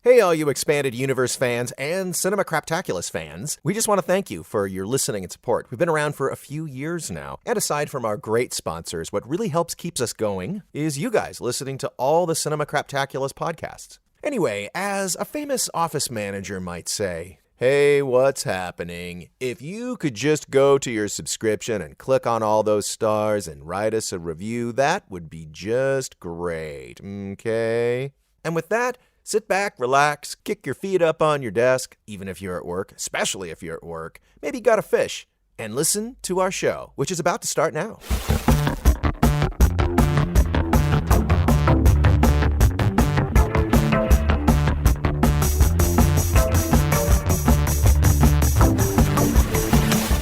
Hey, all you Expanded Universe fans and Cinema Craptaculus fans. We just want to thank you for your listening and support. We've been around for a few years now. And aside from our great sponsors, what really helps keeps us going is you guys listening to all the Cinema Craptaculus podcasts. Anyway, as a famous office manager might say, hey, what's happening? If you could just go to your subscription and click on all those stars and write us a review, that would be just great, okay? And with that, sit back, relax, kick your feet up on your desk, even if you're at work, especially if you're at work, maybe got a fish, and listen to our show, which is about to start now.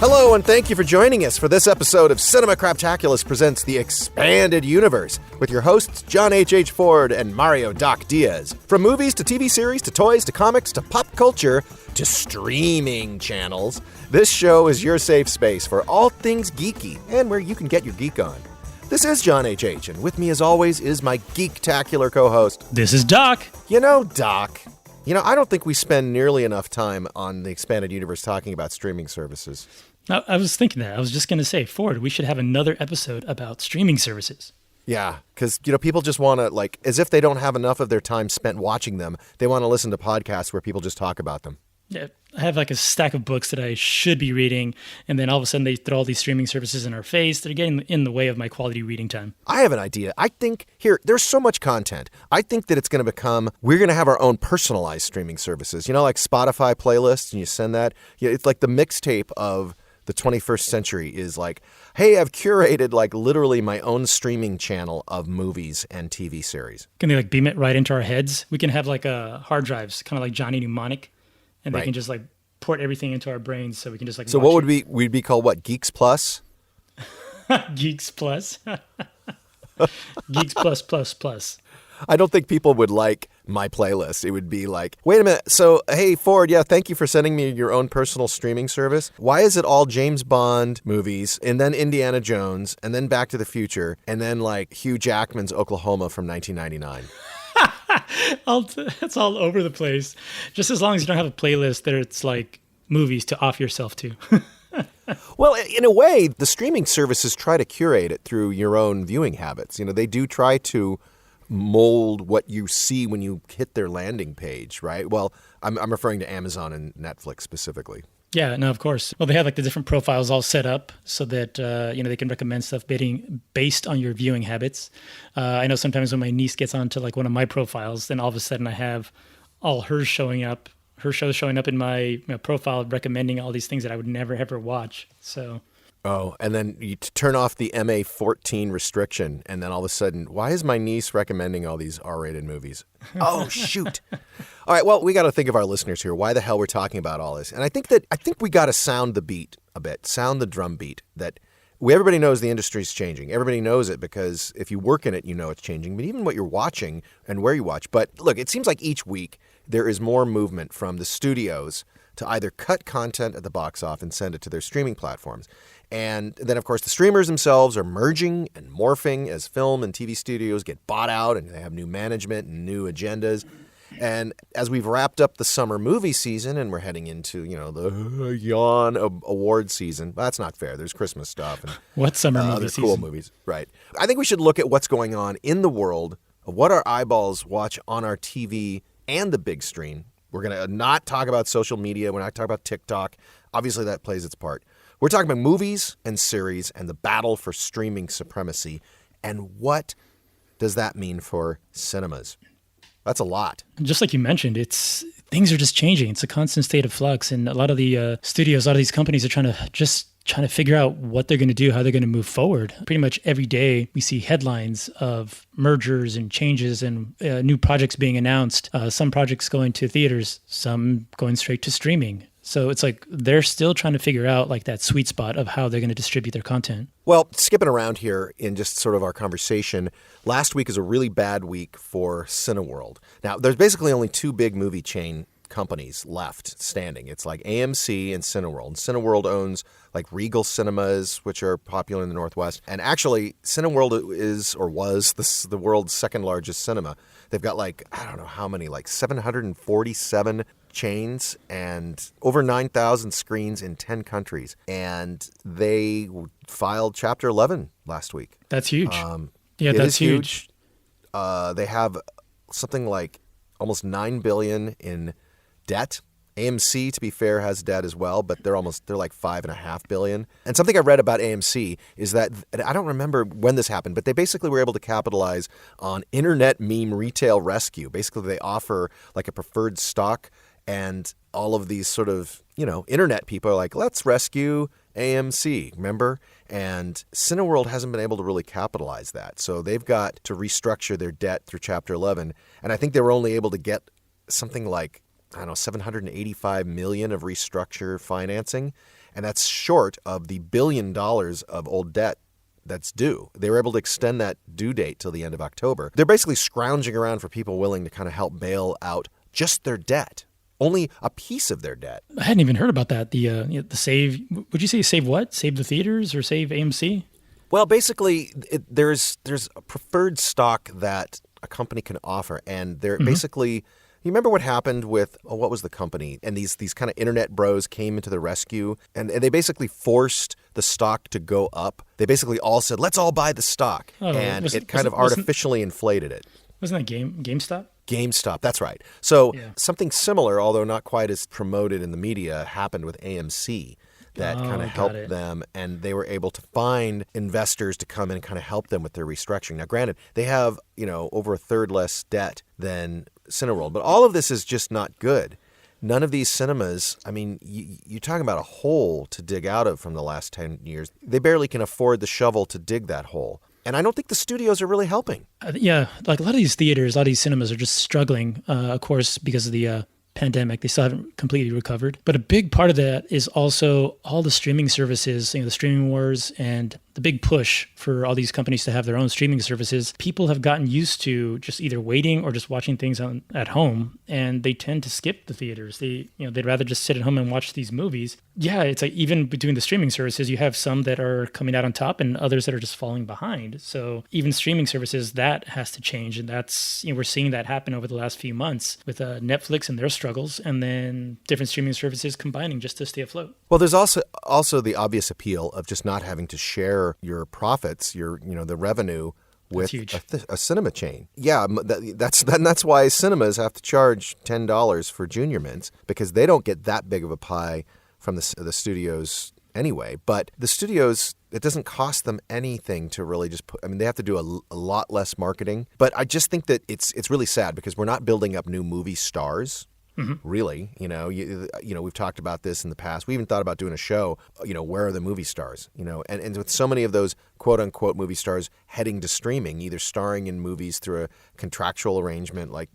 Hello, and thank you for joining us for this episode of Cinema Craptaculus Presents the Expanded Universe with your hosts John H. Ford and Mario Doc Diaz. From movies to TV series to toys to comics to pop culture to streaming channels, this show is your safe space for all things geeky and where you can get your geek on. This is John H. and with me as always is my geektacular co-host. This is Doc. Doc, I don't think we spend nearly enough time on the Expanded Universe talking about streaming services. I was thinking that. I was just going to say, Ford, we should have another episode about streaming services. Yeah, because, people just want to, as if they don't have enough of their time spent watching them, they want to listen to podcasts where people just talk about them. Yeah, I have a stack of books that I should be reading, and then all of a sudden they throw all these streaming services in our face. They're getting in the way of my quality reading time. I have an idea. I think, there's so much content. I think that it's going to become, we're going to have our own personalized streaming services. Like Spotify playlists, and you send that. It's like the mixtape of the 21st century is hey, I've curated literally my own streaming channel of movies and TV series. Can they beam it right into our heads? We can have hard drives, kind of like Johnny Mnemonic, and they can just port everything into our brains so we can just So watch what would we'd be called what? Geeks Plus? Geeks Plus. Geeks Plus. I don't think people would like my playlist. It would be wait a minute. So, hey, Ford, thank you for sending me your own personal streaming service. Why is it all James Bond movies and then Indiana Jones and then Back to the Future and then Hugh Jackman's Oklahoma from 1999? It's all over the place. Just as long as you don't have a playlist that it's movies to off yourself to. Well, in a way, the streaming services try to curate it through your own viewing habits. They do try to mold what you see when you hit their landing page, right? Well, I'm referring to Amazon and Netflix specifically. Yeah, no, of course. Well, they have the different profiles all set up so that they can recommend stuff based on your viewing habits. I know sometimes when my niece gets onto one of my profiles, then all of a sudden I have all her shows showing up in my profile, recommending all these things that I would never ever watch. So. Oh, and then you turn off the MA-14 restriction, and then all of a sudden, why is my niece recommending all these R-rated movies? Oh, shoot. All right, well, we got to think of our listeners here, why the hell we're talking about all this. And I think we got to sound the beat a bit, sound the drum beat, that everybody knows the industry's changing. Everybody knows it because if you work in it, you know it's changing, but even what you're watching and where you watch. But look, it seems like each week there is more movement from the studios to either cut content at the box office and send it to their streaming platforms. And then, of course, the streamers themselves are merging and morphing as film and TV studios get bought out and they have new management and new agendas. And as we've wrapped up the summer movie season and we're heading into, the yawn award season, well, that's not fair. There's Christmas stuff. And what summer movie season? Cool movies. Right. I think we should look at what's going on in the world of what our eyeballs watch on our TV and the big screen. We're going to not talk about social media. We're not talking about TikTok. Obviously, that plays its part. We're talking about movies and series and the battle for streaming supremacy. And what does that mean for cinemas? That's a lot. Just like you mentioned, things are just changing. It's a constant state of flux. And a lot of the studios, a lot of these companies are trying to figure out what they're going to do, how they're going to move forward. Pretty much every day we see headlines of mergers and changes and new projects being announced. Some projects going to theaters, some going straight to streaming. So it's they're still trying to figure out that sweet spot of how they're going to distribute their content. Well, skipping around here in just sort of our conversation, last week is a really bad week for Cineworld. Now, there's basically only two big movie chain companies left standing. It's AMC and Cineworld. And Cineworld owns Regal Cinemas, which are popular in the Northwest. And actually, Cineworld is or was the world's second largest cinema. They've got like, I don't know how many, like 747 chains and over 9,000 screens in 10 countries. And they filed Chapter 11 last week. That's huge. It that's is huge. They have something like almost $9 billion in debt. AMC, to be fair, has debt as well, but they're like $5.5 billion. And something I read about AMC is that, and I don't remember when this happened, but they basically were able to capitalize on internet meme retail rescue. Basically, they offer like a preferred stock, and all of these sort of, internet people are like, let's rescue AMC, remember? And Cineworld hasn't been able to really capitalize that. So they've got to restructure their debt through Chapter 11. And I think they were only able to get something like, I don't know, $785 million of restructure financing. And that's short of the $1 billion of old debt that's due. They were able to extend that due date till the end of October. They're basically scrounging around for people willing to kind of help bail out just their debt. Only a piece of their debt. I hadn't even heard about that. The save, would you say save what? Save the theaters or save AMC? Well, basically, there's a preferred stock that a company can offer, and they're basically... You remember what happened with, what was the company? And these kind of internet bros came into the rescue, and they basically forced the stock to go up. They basically all said, let's all buy the stock. And it kind of artificially inflated it. Wasn't that GameStop? GameStop, that's right. So something similar, although not quite as promoted in the media, happened with AMC. That kind of helped them, and they were able to find investors to come in and kind of help them with their restructuring. Now, granted, they have, over a third less debt than Cineworld, but all of this is just not good. None of these cinemas, I mean, you're talking about a hole to dig out of from the last 10 years. They barely can afford the shovel to dig that hole. And I don't think the studios are really helping. Like a lot of these theaters, a lot of these cinemas are just struggling, of course, because of the pandemic. They still haven't completely recovered. But a big part of that is also all the streaming services, the streaming wars and the big push for all these companies to have their own streaming services. People have gotten used to just either waiting or just watching things at home, and they tend to skip the theaters. They'd rather just sit at home and watch these movies. Yeah, it's like even between the streaming services, you have some that are coming out on top and others that are just falling behind. So even streaming services, that has to change. And that's, we're seeing that happen over the last few months with Netflix and their struggles, and then different streaming services combining just to stay afloat. Well, there's also the obvious appeal of just not having to share your profits, the revenue with a cinema chain. Yeah, that's why cinemas have to charge $10 for junior mints, because they don't get that big of a pie from the studios anyway. But the studios, it doesn't cost them anything to really just they have to do a lot less marketing. But I just think that it's really sad because we're not building up new movie stars. Mm-hmm. Really, we've talked about this in the past. We even thought about doing a show, where are the movie stars? And with so many of those quote unquote movie stars heading to streaming, either starring in movies through a contractual arrangement like,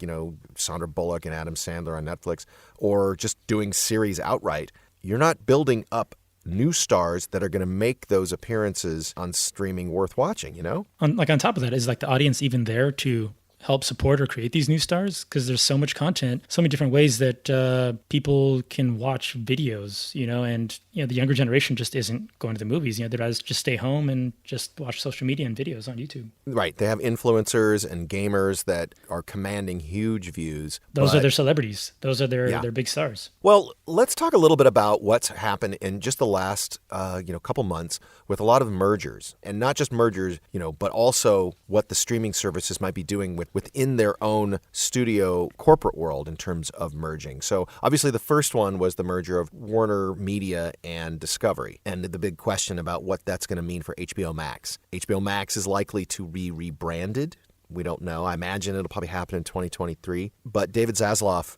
Sandra Bullock and Adam Sandler on Netflix, or just doing series outright, you're not building up new stars that are going to make those appearances on streaming worth watching, On top of that, is like the audience even there to help support or create these new stars? Because there's so much content, so many different ways that people can watch videos, and the younger generation just isn't going to the movies. They'd rather just stay home and just watch social media and videos on YouTube. Right. They have influencers and gamers that are commanding huge views. Those are their celebrities. Those are their big stars. Well, let's talk a little bit about what's happened in just the last couple months with a lot of mergers, and not just mergers, but also what the streaming services might be doing within their own studio corporate world in terms of merging. So obviously the first one was the merger of Warner Media and Discovery, and the big question about what that's going to mean for HBO Max. HBO Max is likely to be rebranded. We don't know. I imagine it'll probably happen in 2023. But David Zaslav,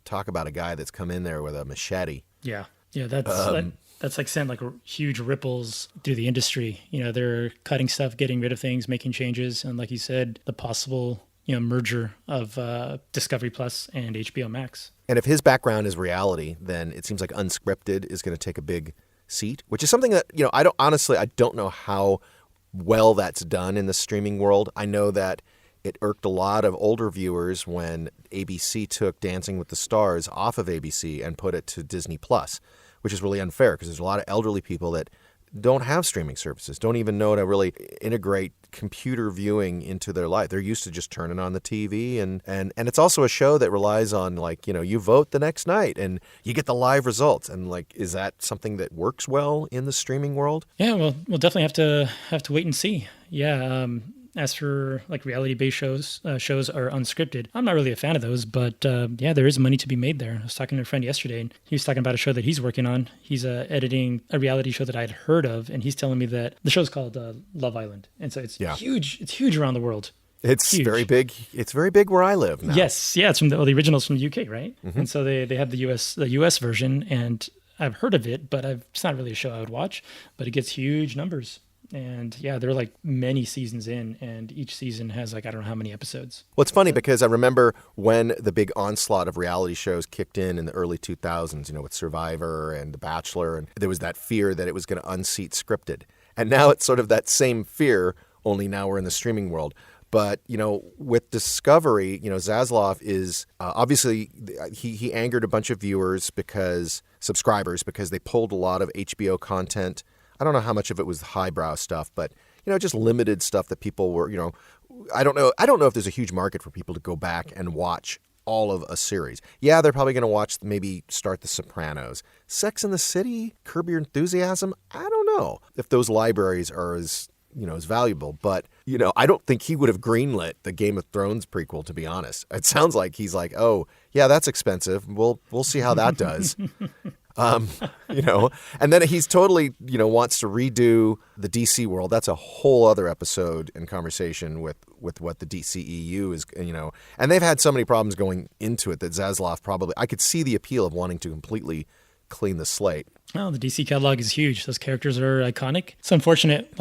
talk about a guy that's come in there with a machete. Yeah, that's like sent like huge ripples through the industry. They're cutting stuff, getting rid of things, making changes, and like you said, the possible merger of Discovery Plus and HBO Max. And if his background is reality, then it seems like unscripted is going to take a big seat, which is something that, I don't know how well that's done in the streaming world. I know that it irked a lot of older viewers when ABC took Dancing with the Stars off of ABC and put it to Disney Plus, which is really unfair because there's a lot of elderly people that don't have streaming services, don't even know to really integrate computer viewing into their life. They're used to just turning on the TV, and it's also a show that relies on, like, you vote the next night and you get the live results. And like, is that something that works well in the streaming world? Yeah, well, we'll definitely have to wait and see. Yeah. As for like reality-based shows are unscripted. I'm not really a fan of those, but yeah, there is money to be made there. I was talking to a friend yesterday, and he was talking about a show that he's working on. He's editing a reality show that I'd heard of, and he's telling me that the show's called Love Island, and so it's huge. It's huge around the world. It's huge. Very big. It's very big where I live now. Yes, yeah, it's from the original's from the UK, right? Mm-hmm. And so they have the US version, and I've heard of it, but it's not really a show I would watch. But it gets huge numbers. And yeah, they're like many seasons in, and each season has like, I don't know how many episodes. Well, it's funny because I remember when the big onslaught of reality shows kicked in the early 2000s, with Survivor and The Bachelor, and there was that fear that it was going to unseat scripted. And now it's sort of that same fear, only now we're in the streaming world. But, with Discovery, Zaslav is obviously he angered a bunch of subscribers because they pulled a lot of HBO content. I don't know how much of it was highbrow stuff, but, just limited stuff that people were, I don't know if there's a huge market for people to go back and watch all of a series. Yeah, they're probably going to start The Sopranos. Sex and the City, Curb Your Enthusiasm. I don't know if those libraries are as valuable, but, I don't think he would have greenlit the Game of Thrones prequel, to be honest. It sounds like he's like, oh, yeah, that's expensive. We'll see how that does. And then he's totally, wants to redo the DC world. That's a whole other episode and conversation with what the DCEU is, and they've had so many problems going into it that Zaslav I could see the appeal of wanting to completely clean the slate. Oh, the DC catalog is huge. Those characters are iconic. It's unfortunate,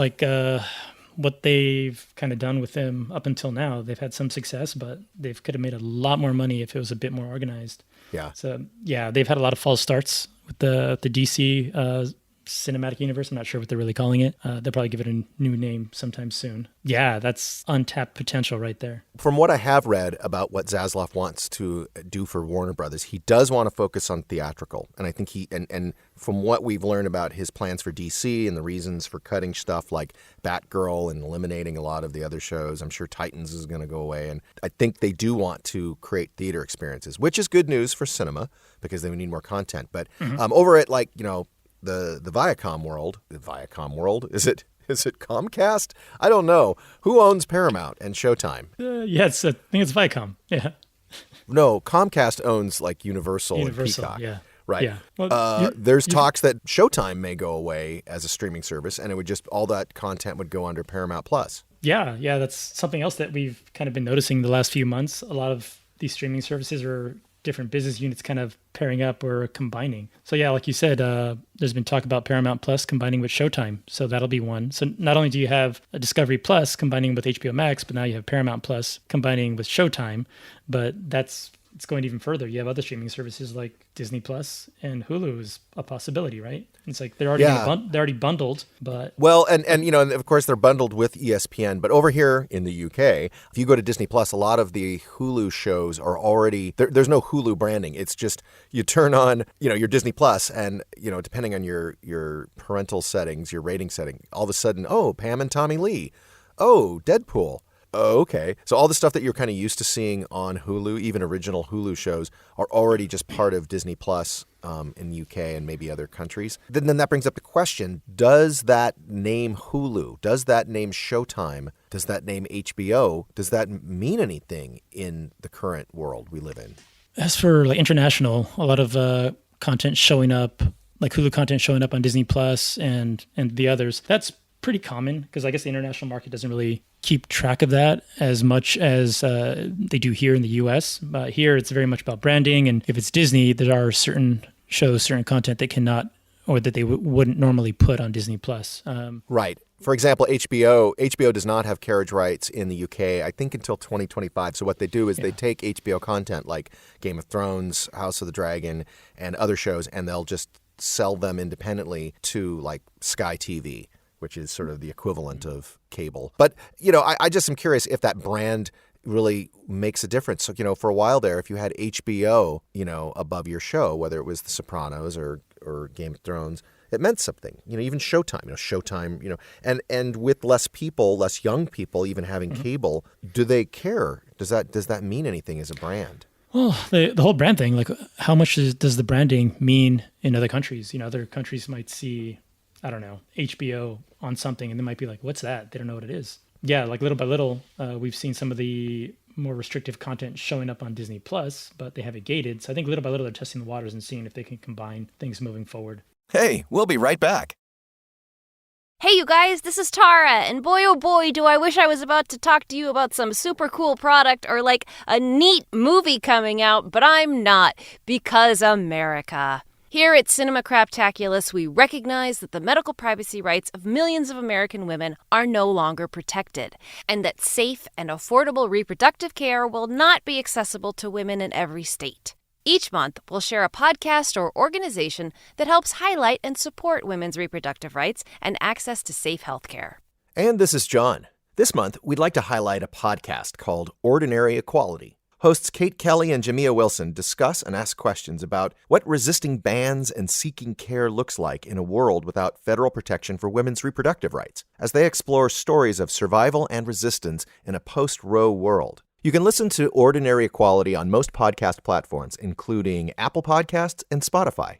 what they've kind of done with them up until now. They've had some success, but they could have made a lot more money if it was a bit more organized. Yeah. So, yeah, they've had a lot of false starts with the DC cinematic universe. I'm not sure what they're really calling it. They'll probably give it a new name sometime soon. Yeah, that's untapped potential right there. From what I have read about what Zaslav wants to do for Warner Brothers, he does want to focus on theatrical. And I think and from what we've learned about his plans for DC and the reasons for cutting stuff like Batgirl and eliminating a lot of the other shows, I'm sure Titans is going to go away. And I think they do want to create theater experiences, which is good news for cinema because they need more content. But over at the Viacom world, is it Comcast? I don't know. Who owns Paramount and Showtime? Yes, I think it's Viacom. Yeah. No, Comcast owns Universal and Peacock. Yeah. Right. Yeah. Well, there's talks that Showtime may go away as a streaming service, and it would all that content would go under Paramount Plus. Yeah, that's something else that we've kind of been noticing the last few months. A lot of these streaming services are different business units kind of pairing up or combining. So yeah, like you said, there's been talk about Paramount Plus combining with Showtime. So that'll be one. So not only do you have a Discovery Plus combining with HBO Max, but now you have Paramount Plus combining with Showtime. But it's going even further. You have other streaming services like Disney Plus and Hulu is a possibility, right? It's like they're already bundled, but and of course they're bundled with ESPN. But over here in the UK, if you go to Disney Plus, a lot of the Hulu shows are already there's no Hulu branding. It's just you turn on your Disney Plus, and depending on your parental settings, your rating setting, all of a sudden, oh, Pam and Tommy Lee, oh, Deadpool. Oh, okay. So all the stuff that you're kind of used to seeing on Hulu, even original Hulu shows, are already just part of Disney Plus in the UK and maybe other countries. Then that brings up the question, does that name Hulu, does that name Showtime, does that name HBO, does that mean anything in the current world we live in? As for international, a lot of content showing up, like Hulu content showing up on Disney Plus and the others, that's pretty common because I guess the international market doesn't really keep track of that as much as they do here in the US. Here, it's very much about branding. And if it's Disney, there are certain shows, certain content that cannot or that they wouldn't normally put on Disney Plus. Right. For example, HBO does not have carriage rights in the UK, I think, until 2025. So what they do is they take HBO content like Game of Thrones, House of the Dragon, and other shows, and they'll just sell them independently to like Sky TV, which is sort of the equivalent of cable. But, I just am curious if that brand really makes a difference. So, for a while there, if you had HBO, above your show, whether it was The Sopranos or Game of Thrones, it meant something. Even Showtime, Showtime, and with less young people even having cable, do they care? Does that mean anything as a brand? Well, the whole brand thing, like how much does the branding mean in other countries? Other countries might see, I don't know, HBO on something, and they might be like, what's that? They don't know what it is. Yeah, like little by little, we've seen some of the more restrictive content showing up on Disney Plus, but they have it gated. So I think little by little, they're testing the waters and seeing if they can combine things moving forward. Hey, we'll be right back. Hey, you guys, this is Tara, and boy, oh boy, do I wish I was about to talk to you about some super cool product or like a neat movie coming out, but I'm not, because America. Here at Cinema Craptaculus, we recognize that the medical privacy rights of millions of American women are no longer protected, and that safe and affordable reproductive care will not be accessible to women in every state. Each month, we'll share a podcast or organization that helps highlight and support women's reproductive rights and access to safe health care. And this is John. This month, we'd like to highlight a podcast called Ordinary Equality. Hosts Kate Kelly and Jamia Wilson discuss and ask questions about what resisting bans and seeking care looks like in a world without federal protection for women's reproductive rights, as they explore stories of survival and resistance in a post-Roe world. You can listen to Ordinary Equality on most podcast platforms, including Apple Podcasts and Spotify.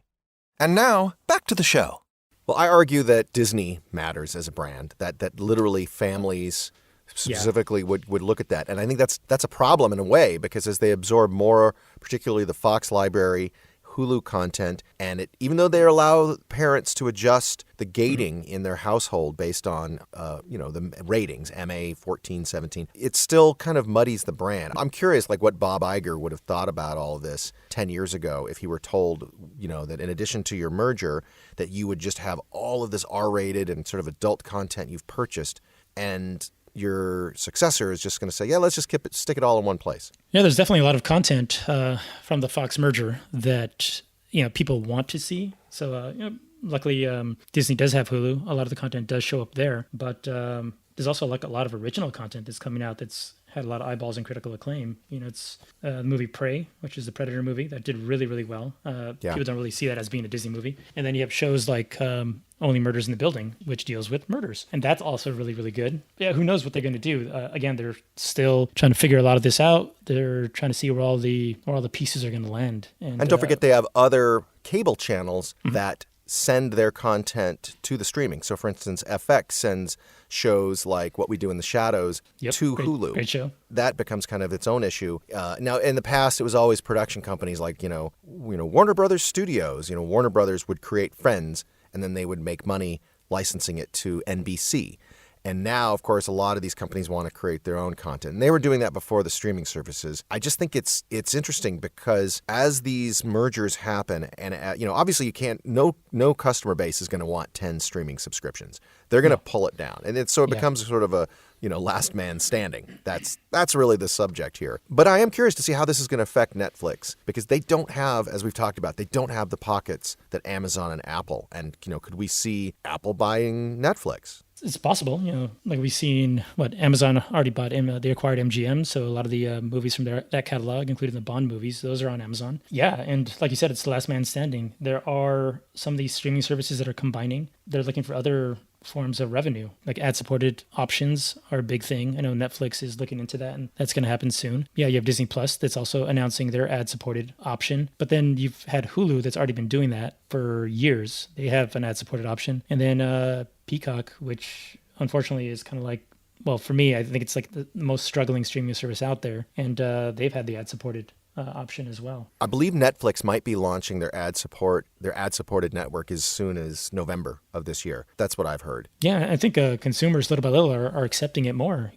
And now, back to the show. Well, I argue that Disney matters as a brand, that literally families specifically would look at that. And I think that's a problem in a way, because as they absorb more, particularly the Fox library, Hulu content, and even though they allow parents to adjust the gating in their household based on, the ratings, MA 14, 17, it still kind of muddies the brand. I'm curious, like what Bob Iger would have thought about all of this 10 years ago if he were told, that in addition to your merger, that you would just have all of this R-rated and sort of adult content you've purchased, and your successor is just going to say, yeah, let's just stick it all in one place. Yeah, there's definitely a lot of content from the Fox merger that people want to see. So luckily, Disney does have Hulu. A lot of the content does show up there, but there's also like a lot of original content that's coming out that's had a lot of eyeballs and critical acclaim. It's the movie Prey, which is the Predator movie that did really, really well. People don't really see that as being a Disney movie. And then you have shows like Only Murders in the Building, which deals with murders. And that's also really, really good. Yeah, who knows what they're going to do. Again, they're still trying to figure a lot of this out. They're trying to see where all the pieces are going to land. And don't forget, they have other cable channels that send their content to the streaming. So, for instance, FX sends shows like What We Do in the Shadows to Hulu. Great show. That becomes kind of its own issue. Now, in the past, it was always production companies like, Warner Brothers Studios. Warner Brothers would create Friends, and then they would make money licensing it to NBC. And now, of course, a lot of these companies want to create their own content. And they were doing that before the streaming services. I just think it's interesting because as these mergers happen, and obviously you can't, no customer base is going to want 10 streaming subscriptions. They're going to pull it down. And it becomes sort of a, last man standing. That's really the subject here. But I am curious to see how this is going to affect Netflix, because they don't have, as we've talked about, they don't have the pockets that Amazon and Apple. And, could we see Apple buying Netflix? It's possible, like we've seen Amazon already bought, they acquired MGM. So a lot of the movies from that catalog, including the Bond movies, those are on Amazon. Yeah. And like you said, it's the last man standing. There are some of these streaming services that are combining. They're looking for other forms of revenue, like ad-supported options are a big thing. I know Netflix is looking into that, and that's going to happen soon. Yeah, you have Disney Plus that's also announcing their ad-supported option, but then you've had Hulu that's already been doing that for years. They have an ad-supported option, and then Peacock, which unfortunately is kind of like, well, for me, I think it's like the most struggling streaming service out there, and they've had the ad-supported option as well. I believe Netflix might be launching their ad-supported network as soon as November of this year. That's what I've heard. Yeah, I think consumers little by little are accepting it more.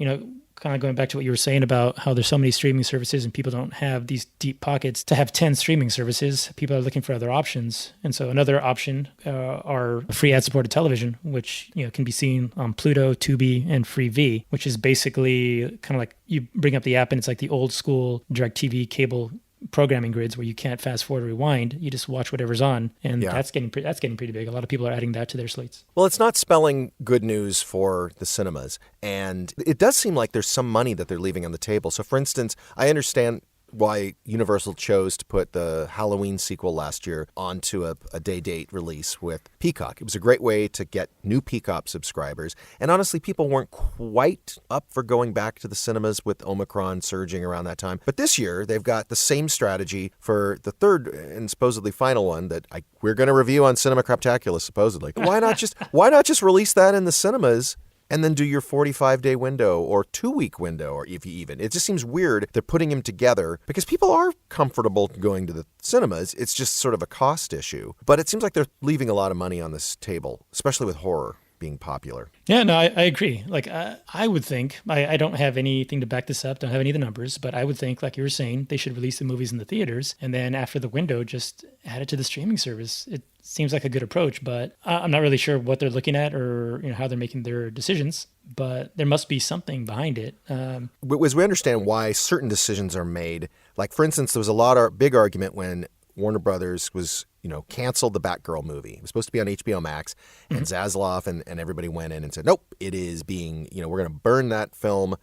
Kind of going back to what you were saying about how there's so many streaming services and people don't have these deep pockets to have 10 streaming services. People are looking for other options. And so another option are free ad-supported television, which can be seen on Pluto, Tubi, and Freevee, which is basically kind of like you bring up the app and it's like the old school DirecTV cable programming grids where you can't fast forward or rewind. You just watch whatever's on, and that's getting pretty big. A lot of people are adding that to their slates. Well, it's not spelling good news for the cinemas, and it does seem like there's some money that they're leaving on the table. So, for instance, I understand why Universal chose to put the Halloween sequel last year onto a day-date release with Peacock. It was a great way to get new Peacock subscribers. And honestly, people weren't quite up for going back to the cinemas with Omicron surging around that time. But this year, they've got the same strategy for the third and supposedly final one that we're going to review on Cinema Craptaculus, supposedly. Why not just release that in the cinemas and then do your 45-day window or 2-week window, or if you even. It just seems weird they're putting them together because people are comfortable going to the cinemas. It's just sort of a cost issue. But it seems like they're leaving a lot of money on this table, especially with horror being popular. Yeah, no, I agree. Like, I would think, I don't have anything to back this up, don't have any of the numbers, but I would think, like you were saying, they should release the movies in the theaters, and then after the window, just add it to the streaming service. It seems like a good approach, but I'm not really sure what they're looking at or how they're making their decisions, but there must be something behind it. As we understand why certain decisions are made, like, for instance, there was a big argument when Warner Brothers was, canceled the Batgirl movie. It was supposed to be on HBO Max, and Zaslav and everybody went in and said, nope, it is being, we're going to burn that film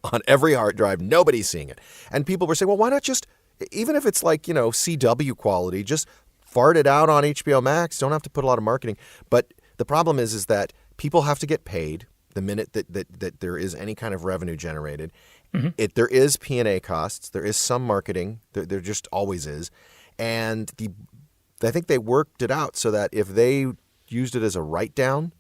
on every hard drive. Nobody's seeing it. And people were saying, well, why not just, even if it's like, CW quality, just fart it out on HBO Max. Don't have to put a lot of marketing. But the problem is that people have to get paid the minute that there is any kind of revenue generated. There is P&A costs. There is some marketing. There just always is. And I think they worked it out so that if they used it as a write-down,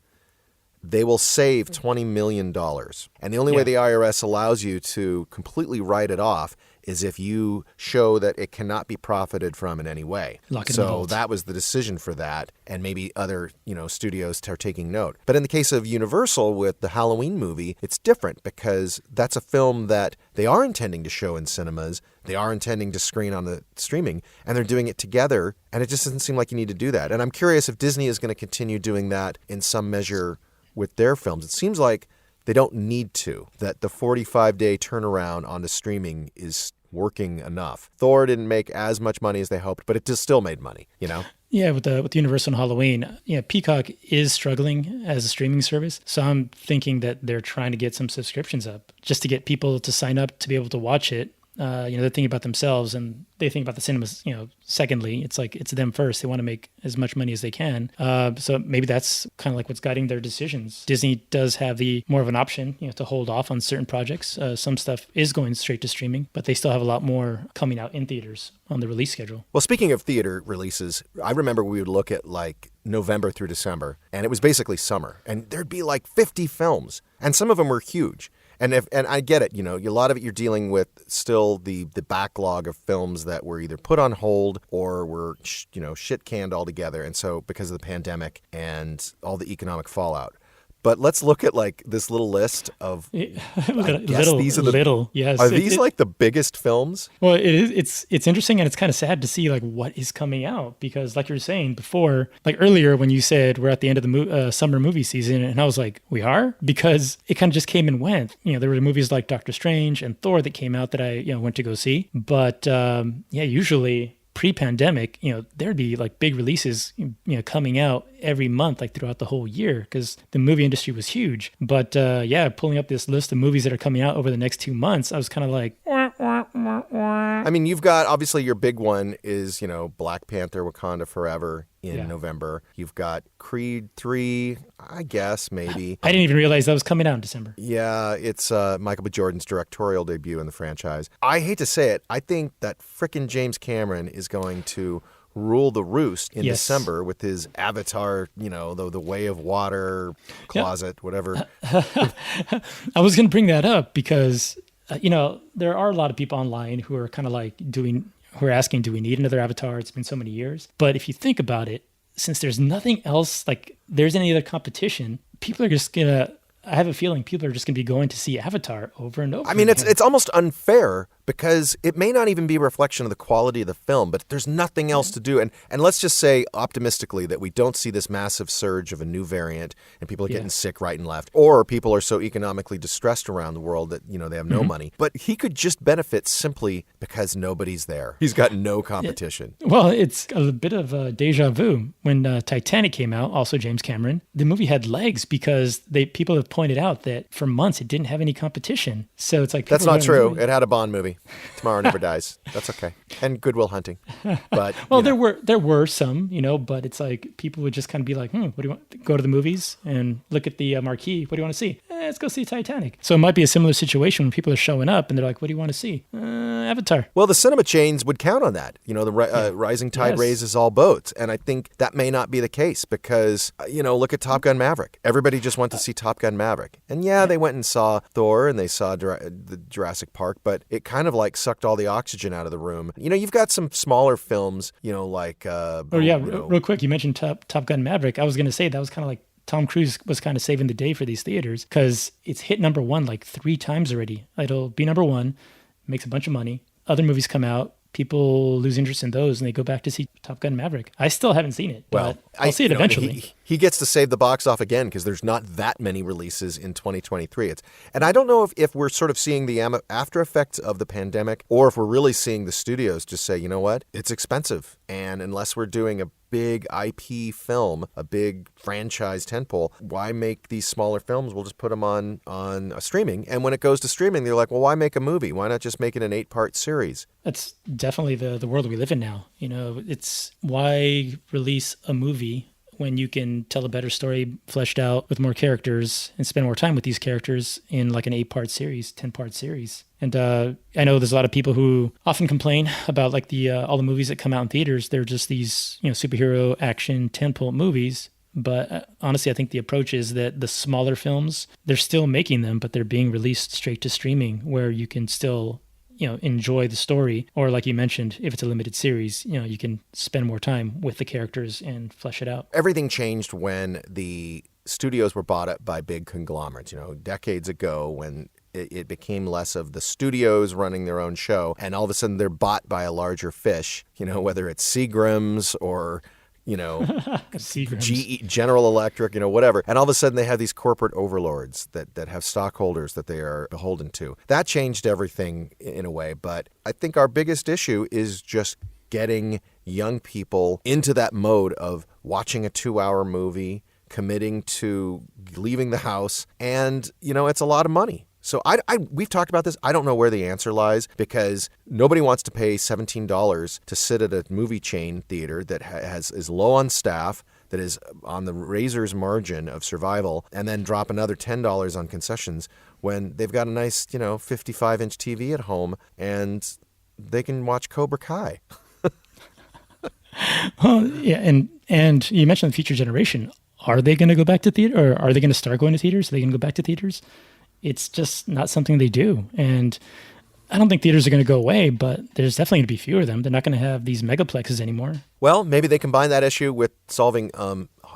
they will save $20 million. And the only way the IRS allows you to completely write it off is if you show that it cannot be profited from in any way. So that was the decision for that, and maybe other, studios are taking note. But in the case of Universal with the Halloween movie, it's different because that's a film that they are intending to show in cinemas, they are intending to screen on the streaming, and they're doing it together, and it just doesn't seem like you need to do that. And I'm curious if Disney is going to continue doing that in some measure with their films. It seems like they don't need to, that the 45-day turnaround on the streaming is working enough. Thor didn't make as much money as they hoped, but it just still made money, Yeah, with Universal and Halloween, Peacock is struggling as a streaming service. So I'm thinking that they're trying to get some subscriptions up just to get people to sign up to be able to watch it. They're thinking about themselves and they think about the cinemas, secondly. It's like it's them first. They want to make as much money as they can. So maybe that's kind of like what's guiding their decisions. Disney does have the more of an option, to hold off on certain projects. Some stuff is going straight to streaming, but they still have a lot more coming out in theaters on the release schedule. Well, speaking of theater releases, I remember we would look at like November through December, and it was basically summer, and there'd be like 50 films, and some of them were huge. And I get it, a lot of it you're dealing with still the backlog of films that were either put on hold or were, shit canned altogether. And so because of the pandemic and all the economic fallout. But let's look at like this little list of yes. Are these like the biggest films? Well, it is. It's interesting, and it's kind of sad to see like what is coming out because, like you were saying before, like earlier when you said we're at the end of the summer movie season, and I was like, we are, because it kind of just came and went. There were movies like Doctor Strange and Thor that came out that I went to go see, but usually pre-pandemic, there'd be like big releases, coming out every month, like throughout the whole year, because the movie industry was huge. But pulling up this list of movies that are coming out over the next 2 months, I was kind of like, I mean, you've got, obviously your big one is, Black Panther, Wakanda Forever in November. You've got Creed 3, I guess, maybe. I didn't even realize that was coming out in December. Yeah, it's Michael B. Jordan's directorial debut in the franchise. I hate to say it, I think that frickin' James Cameron is going to rule the roost in December with his Avatar, the Way of Water closet, whatever. I was going to bring that up because, there are a lot of people online who are kind of like who are asking, do we need another Avatar? It's been so many years. But if you think about it, since there's nothing else, like there's any other competition, people are just going to, I have a feeling people are just going to be going to see Avatar over and over. I mean, it's almost unfair because it may not even be a reflection of the quality of the film, but there's nothing else to do. And let's just say optimistically that we don't see this massive surge of a new variant and people are getting sick right and left, or people are so economically distressed around the world that, they have no money. But he could just benefit simply because nobody's there. He's got no competition. Well, it's a bit of a deja vu. When Titanic came out, also James Cameron, the movie had legs because people have pointed out that for months it didn't have any competition. So it's like... That's not true. It had a Bond movie. Tomorrow never dies. That's okay. And Good Will Hunting. But Well, there were some, but it's like people would just kind of be like, what do you want? Go to the movies and look at the marquee. What do you want to see? Let's go see Titanic. So it might be a similar situation when people are showing up and they're like, what do you want to see? Avatar. Well, the cinema chains would count on that. The rising tide raises all boats. And I think that may not be the case because, look at Top Gun Maverick. Everybody just went to see Top Gun Maverick. And they went and saw Thor and they saw the Jurassic Park, but it kind of like sucked all the oxygen out of the room. You've got some smaller films, like... real quick, you mentioned Top Gun Maverick. I was going to say that was kind of like Tom Cruise was kind of saving the day for these theaters because it's hit number one like 3 times already. It'll be number one, makes a bunch of money. Other movies come out, people lose interest in those, and they go back to see Top Gun Maverick. I still haven't seen it, but I'll see it eventually. He gets to save the box off again because there's not that many releases in 2023. And I don't know if we're sort of seeing the after effects of the pandemic or if we're really seeing the studios just say, you know what, it's expensive. And unless we're doing a big IP film, a big franchise tentpole, why make these smaller films? We'll just put them on a streaming. And when it goes to streaming, they're like, well, why make a movie? Why not just make it an 8-part series? That's definitely the world we live in now. It's why release a movie when you can tell a better story fleshed out with more characters and spend more time with these characters in like an 8-part series, 10-part series. And I know there's a lot of people who often complain about like all the movies that come out in theaters. They're just these, superhero action tentpole movies. But honestly, I think the approach is that the smaller films, they're still making them, but they're being released straight to streaming where you can still enjoy the story. Or like you mentioned, if it's a limited series, you can spend more time with the characters and flesh it out. Everything changed when the studios were bought up by big conglomerates, decades ago when it became less of the studios running their own show. And all of a sudden they're bought by a larger fish, whether it's Seagram's or GE, General Electric, whatever. And all of a sudden they have these corporate overlords that have stockholders that they are beholden to. That changed everything in a way. But I think our biggest issue is just getting young people into that mode of watching a 2-hour movie, committing to leaving the house. And, it's a lot of money. So we've talked about this. I don't know where the answer lies because nobody wants to pay $17 to sit at a movie chain theater that is low on staff, that is on the razor's margin of survival, and then drop another $10 on concessions when they've got a nice, 55-inch TV at home and they can watch Cobra Kai. Well, yeah, and you mentioned the future generation. Are they going to go back to theater, or are they going to start going to theaters? Are they going to go back to theaters? It's just not something they do. And I don't think theaters are going to go away, but there's definitely going to be fewer of them. They're not going to have these megaplexes anymore. Well, maybe they combine that issue with solving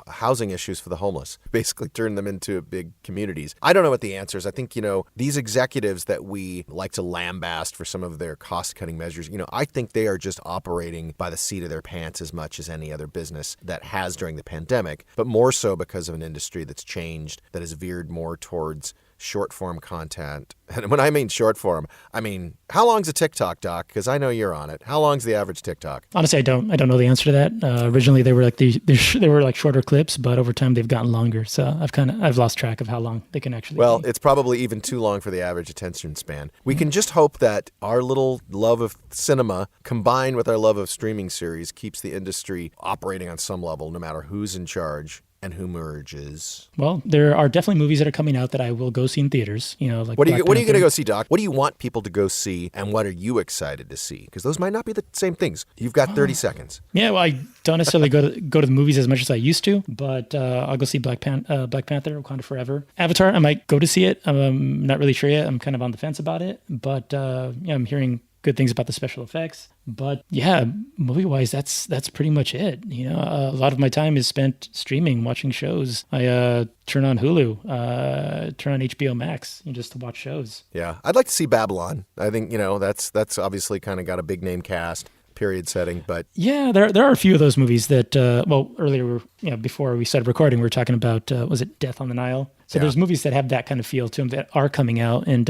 housing issues for the homeless, basically turn them into big communities. I don't know what the answer is. I think, these executives that we like to lambast for some of their cost-cutting measures, I think they are just operating by the seat of their pants as much as any other business that has during the pandemic, but more so because of an industry that's changed, that has veered more towards short-form content. And when I mean short-form, I mean, how long's a TikTok, Doc? Because I know you're on it. How long's the average TikTok? Honestly, I don't know the answer to that. Originally, they were like they were like shorter clips, but over time they've gotten longer. So I've lost track of how long they can actually be. It's probably even too long for the average attention span. We can just hope that our little love of cinema combined with our love of streaming series keeps the industry operating on some level, no matter who's in charge and who merges. Well, there are definitely movies that are coming out that I will go see in theaters. Like what are you going to go see, Doc? What do you want people to go see, and what are you excited to see? Because those might not be the same things. You've got 30 seconds. Yeah, well, I don't necessarily go to the movies as much as I used to, but I'll go see Black Panther, Wakanda Forever. Avatar, I might go to see it. I'm not really sure yet. I'm kind of on the fence about it, but I'm hearing good things about the special effects. But yeah, movie-wise, that's pretty much it. A lot of my time is spent streaming, watching shows. I turn on Hulu, turn on HBO Max, just to watch shows. Yeah, I'd like to see Babylon. I think that's obviously kind of got a big name cast. Period setting, but yeah, there are a few of those movies that earlier, before we started recording, we were talking about was it Death on the Nile? So there's movies that have that kind of feel to them that are coming out, and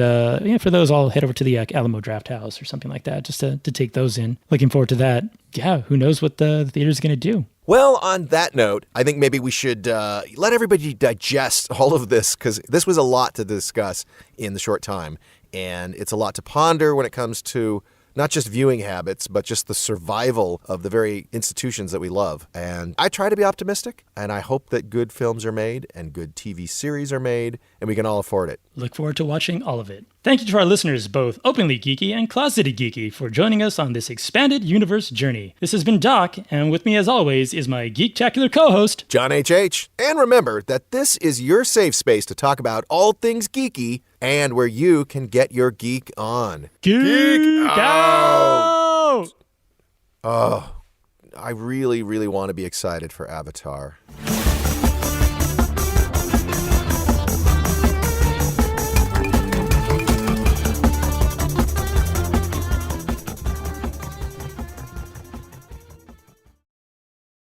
for those, I'll head over to the Alamo Draft House or something like that just to take those in. Looking forward to that. Yeah, who knows what the theater's going to do. Well, on that note, I think maybe we should let everybody digest all of this, because this was a lot to discuss in the short time. And it's a lot to ponder when it comes to not just viewing habits, but just the survival of the very institutions that we love. And I try to be optimistic, and I hope that good films are made and good TV series are made, and we can all afford it. Look forward to watching all of it. Thank you to our listeners, both openly geeky and closeted geeky, for joining us on this expanded universe journey. This has been Doc, and with me as always is my Geektacular co-host, John H.H. And remember that this is your safe space to talk about all things geeky and where you can get your geek on. Geek Out! Oh, I really, really want to be excited for Avatar.